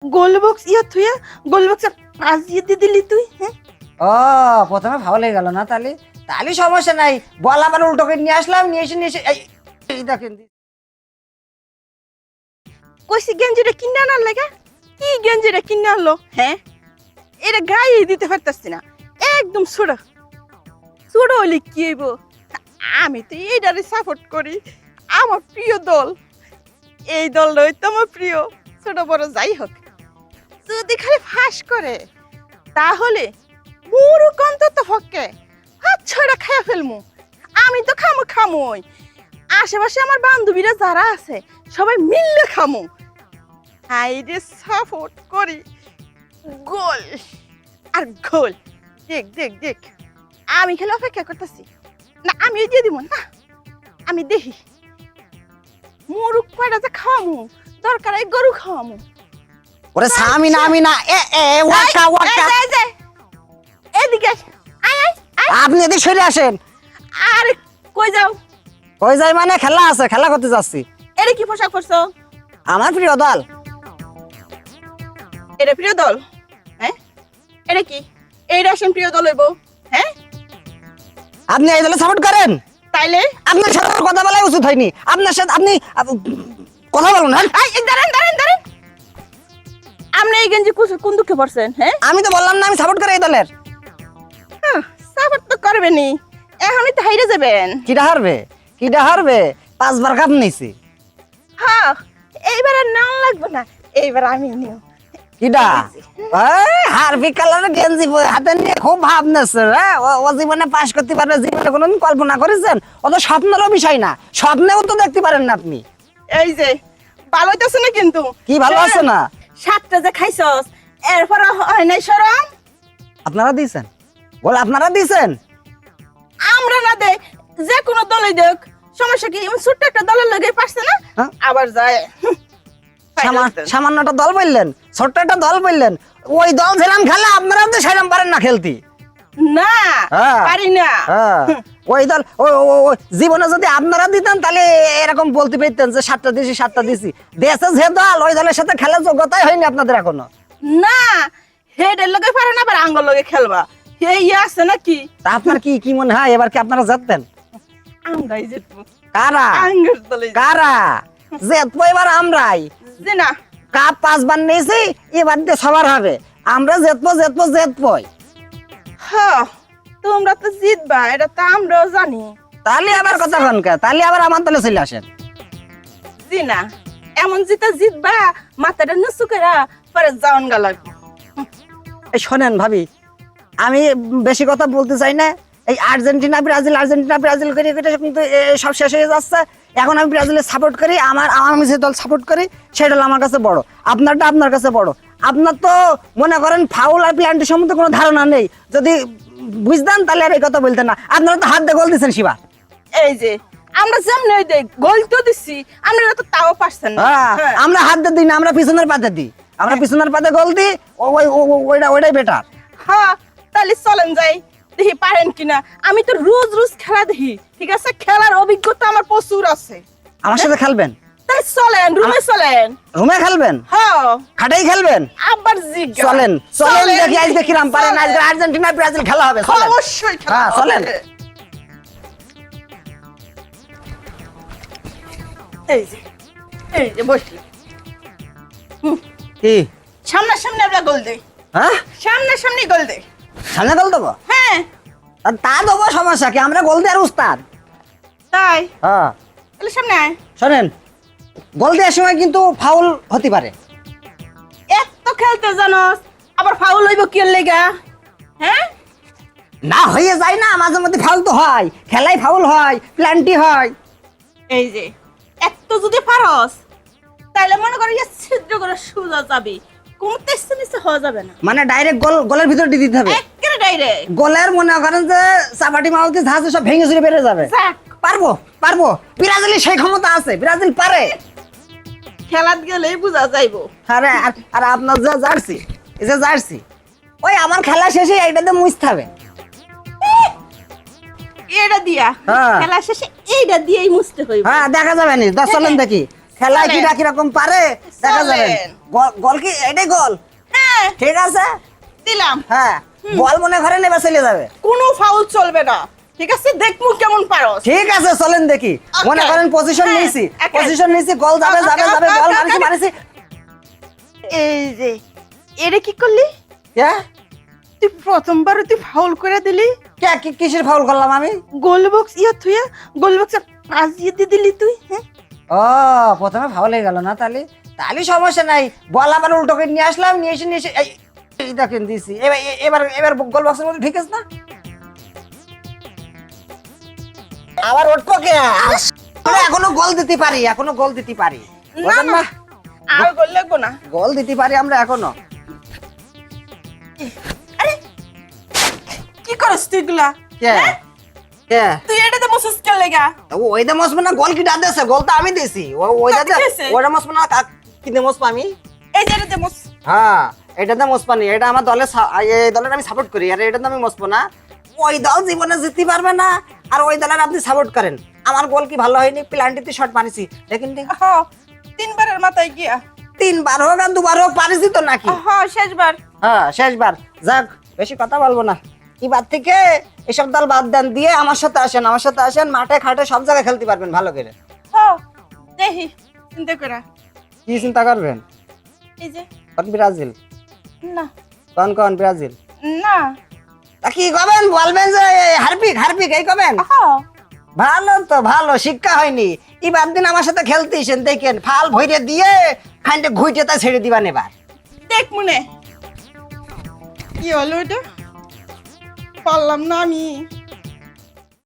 গোল box ইয়া তুই গোল box পাঁচ দিয়ে দিলি তুই হ্যাঁ ও প্রথমে ভালো লেগে গেল না তাহলে তাহলে সমস্যা নাই বল আবার উল্টো করে নিয়ে আসলাম নিয়ে এসে এই দেখেন কইছি গেঞ্জিটা কিনে আনার লাগা কি গেঞ্জিটা কিনে আনলো হ্যাঁ এটা গায়ে দিতে পারতাছি না একদম ছোট ছোট হইলে কি হইব আমি তো এইটারে সাপোর্ট করি আমার প্রিয় দল এই দলটাই তো আমার প্রিয় ছোট বড় যাই হোক যদি খালি ফাঁস করে তাহলে মুরুক অন্তত ফকে হাত ছড়া খাইয়া ফেলমু আমি তো খামুই আশেপাশে আমার বান্ধবীরা যারা আছে সবাই মিললে খামু হাইরে সাপোর্ট করি গোল আর গোল দেখ দেখ দেখ আমি খেলে অপেক্ষা করতেছি না আমি দিয়ে দিব না আমি দেখি মুরুক কয়টা যে খাওয়ামু দরকার এই গরু খাওয়ামু ওরে সামি না আমি না ওয়াকা ওয়াকা এদিকে আয় আয় আয় আপনি এদিকে সরে আসেন আরে কই যাও কই যাই মানে খেলা আছে খেলা করতে যাচ্ছি এটা কি পোশাক পরছো আমার প্রিয় দল এটা প্রিয় দল হ্যাঁ এটা কি এই রাশন প্রিয় দল হইব হ্যাঁ আপনি এই দলে সাপোর্ট করেন তাইলে আপনার সাথে আমার কথা বলাই উচিত হয়নি আপনার সাথে আপনি কথা বলুন হ্যাঁ এই দাঁড়ান দাঁড়ান দাঁড়ান আপনি এই গেঞ্জি কোন দুঃখে পড়ছেন হ্যাঁ আমি তো বললাম না আমি সাপোর্ট করি এই দলের সাপোর্ট তো করবেনি এখনই তো হাইরে যাবেন কিটা হারবে 5 বার কাপ নিছি হ্যাঁ এইবার আর নাম লাগবে না এইবার আমি নিও কিটা হারবি কালারের গেঞ্জি হাতে নিয়ে খুব ভাবনেছে ও জীবনে পাশ করতে পারবে জীবনে কোনোদিন কল্পনা করেছেন ও তো স্বপ্নেরও বিষয় না স্বপ্নেও তো দেখতে পারেন না আপনি এই যে ভালো হইতাছে না কিন্তু কি ভালো আছে না সাতটা যে খাইছস এরপর হয় নাই শরম আপনারা দিয়েছেন বল আপনারা দিয়েছেন আমরা না দে যে কোনো দলই দেখ সমস্যা কি এমন ছোট্ট একটা দলের লগে পারছে না হ্যাঁ? আবার যায় সামান্য একটা দল বললেন ছোট্ট একটা দল বললেন ওই দল ছিলাম খেলে আপনারা তো সেরকম পারেন না খেলতে না হ্যাঁ। পারি না ওই দল জীবনে যদি আপনারা দিতেন তাহলে এরকম বলতে পারতেন যে 7টা দিছি দেশে যে দল ওই দলের সাথে খেলার যোগ্যতাই হয়নি আপনাদের এখনো না হেডের লগে পারে না আবার আঙ্গুল লগে খেলবা এই আছে নাকি তা আপনার কি মনে হয় এবার কি আপনারা জিতবেন আমরাই জিতবো কারা আঙ্গুল দলে কারা জিতবো এবার আমরাই যে না কাপ 5 বার নিয়েছি এবার দিয়ে সবার হবে আমরা জিতবো হ্যাঁ তোমরা তো জিতবা এটা তো আমরাও জানি তাহলে আবার কথা কনকা তাহলে আবার আমার দলে চলে আসেন জি না এমন জিতবা মাথাটা নুসু করে পরে যাওন গা লাগবে এই শোনেন ভাবি আমি বেশি কথা বলতে চাই না এই আর্জেন্টিনা ব্রাজিল করে কিন্তু সব শেষ হয়ে যাচ্ছে এখন আমি ব্রাজিলের সাপোর্ট করি আমি যে দল সাপোর্ট করি সেই দল আমার কাছে বড় আপনারটা আপনার কাছে বড় আপনার তো মনে করেন ফাউল আর প্ল্যান্টের সম্বন্ধে কোনো ধারণা নেই যদি বুঝতেন তাহলে আর এই কথা বলতেন না আপনারা তো হাত দিয়ে গোল দিচ্ছেন শিবা এই যে আমরা যেমন ওই দেখ গোল তো দিচ্ছি আমরা তো তাও পারছেন না হ্যাঁ আমরা হাত দিয়ে দিই না আমরা পিছনের পাতে দিই আমরা পিছনের পাতে গোল দিই ওইটাই বেটার হ্যাঁ তাহলে চলেন যাই দেখি পারেন কিনা আমি তো রোজ খেলা দেখি ঠিক আছে খেলার অভিজ্ঞতা আমার প্রচুর আছে আমার সাথে খেলবেন তাই চলেন রুমে চলেন রুমে খেলবেন হ্যাঁ খাটেই খেলবেন আবার জিজ্ঞাসা চলেন দেখি আজকে কিরাম পারেন আজকে আর্জেন্টিনা ব্রাজিল খেলা হবে অবশ্যই খেলা হ্যাঁ চলেন হবে। এই যে বসি কি সামনে আমরা গোল দেই হ্যাঁ সামনে গোল দেই সামনে গোল দেবো হ্যাঁ আর তা দেবো সমস্যা কি আমরা গোল দেওয়ার উস্তাদ তাই হ্যাঁ তাহলে সামনে আয় শোনেন গোল দেওয়ার সময় কিন্তু ফাউল হতে পারে এত খেলতে জানোস আবার ফাউল হইব কি লেগা হ্যাঁ না হয়ে যায় না মাঝে মধ্যে ফাউল তো হয় খেলায় ফাউল হয় প্ল্যান্টি হয় এই যে এত যদি পারস তাহলে মনে করি যে ছিদ্র করে সোজা যাবি কোন তেস্তে নিচে হওয়া যাবে না মানে ডাইরেক্ট গোলের ভিতর দিয়ে দিতে হবে একেবারে ডাইরেক্ট গোলের মনে করেন যে চাপাটি মাউতি ঝাঁজ সব ভেঙে চুরে বেড়ে যাবে পারবো ব্রাজিলের সেই ক্ষমতা আছে ব্রাজিল পারে খেলাত গেলেই বোঝা যাইবো আরে আর আপনার যে জার্সি ওই আমার খেলা শেষে এইটাতে মুছতে হবে এটা দিয়া হ্যাঁ। খেলা শেষে এইটা দিয়েই মুছতে হইব হ্যাঁ দেখা যাবে নি চলেন দেখি খেলায় চলেন। কিরা কিরকম পারে দেখা যাবে। চলেন। গোল কি এটাই গোল? হ্যাঁ ঠিক আছে, দিলাম। হ্যাঁ বল মনে করেন এবার চলে যাবে। কোনো ফাউল চলবে না, ঠিক আছে? দেখমু কেমন পারস। ঠিক আছে চলেন দেখি। Okay. মনে করেন পজিশন হ্যাঁ, নিয়েছি, okay. পজিশন নিয়েছি, গোল যাবে Okay, যাবে okay, যাবে, okay, বল okay, মারিছি okay. মারিছি। এই যে এটা কি করলি? কে তুই প্রথমবার তুই ফাউল করে দিলি, কে কিসের ফাউল করলাম আমি? গোল বক্স ইয়া থুয়া গোল বক্সে পাস দিয়ে দিয়ে দিলি তুই। হ্যাঁ ও প্রথমে ফাউল হয়ে গেল না, তাহলে তাহলে সমস্যা নাই। বল আবার উল্টো করে নিয়ে আসলাম, নিয়ে এসে এই দেখেন দিছি। এবার এবার এবার গোল বক্সের মধ্যে ঠিক আছে না? আবার উঠবো কে? আমরা এখনো গোল দিতে পারি, এখনো গোল দিতে পারি। বুঝলেন না না? আর গোল লাগবো না। গোল দিতে পারি আমরা এখনো। আরে কি করছ তুই গুলা? কে কে তুই এটাতে বসছিস কে লাগা? ওই দে মসবে না, গোল কি দাদেছে? গোল তো আমি দিছি। ওই দাদা দিয়েছে? ওইটা মসবে না, কি দে মসবো আমি? এই যে এটাতে বস। হ্যাঁ এটাতে মসপানি, এটা আমার দলের এই দলের আমি সাপোর্ট করি, আর এটাতে আমি মসবো না। ওই দল জীবনে জিততে পারবে না, আর ওই দলের আপনি সাপোর্ট করেন। আমার গোল কি ভালো হয়নি? প্লান্টিতে শট মারিছি দেখেন নি? হ্যাঁ তিনবারের মাথায় গিয়া। 3 বার হোক আর 2 বার হোক পারিছি তো নাকি? হ্যাঁ শেষবার। হ্যাঁ শেষবার। যাক বেশি কথা বলবো না, এবার থেকে এসব দল বাদ দেন, দিয়ে আমার সাথে আসেন, আমার সাথে আসেন, মাঠে খাটে সব জায়গায় খেলতে পারবেন ভালো করে। হ্যাঁ দেখি চিন্তা করা। কি চিন্তা করবেন? এই যে কোন ব্রাজিল? না কোন কোন ব্রাজিল? না। তা কি কবেন? বলবেন যে হারপিক হারপিক এই কবেন? হ্যাঁ ভালো তো ভালো, শিক্ষা হয়নি। এবার দিন আমার সাথে খেলতে এসেন, দেখেন ফাল ভইরে দিয়ে খাইতে ঘুইটে তা ছেড়ে দিবান এবার। দেখ মনে কি হলো এটা, পারলাম না আমি।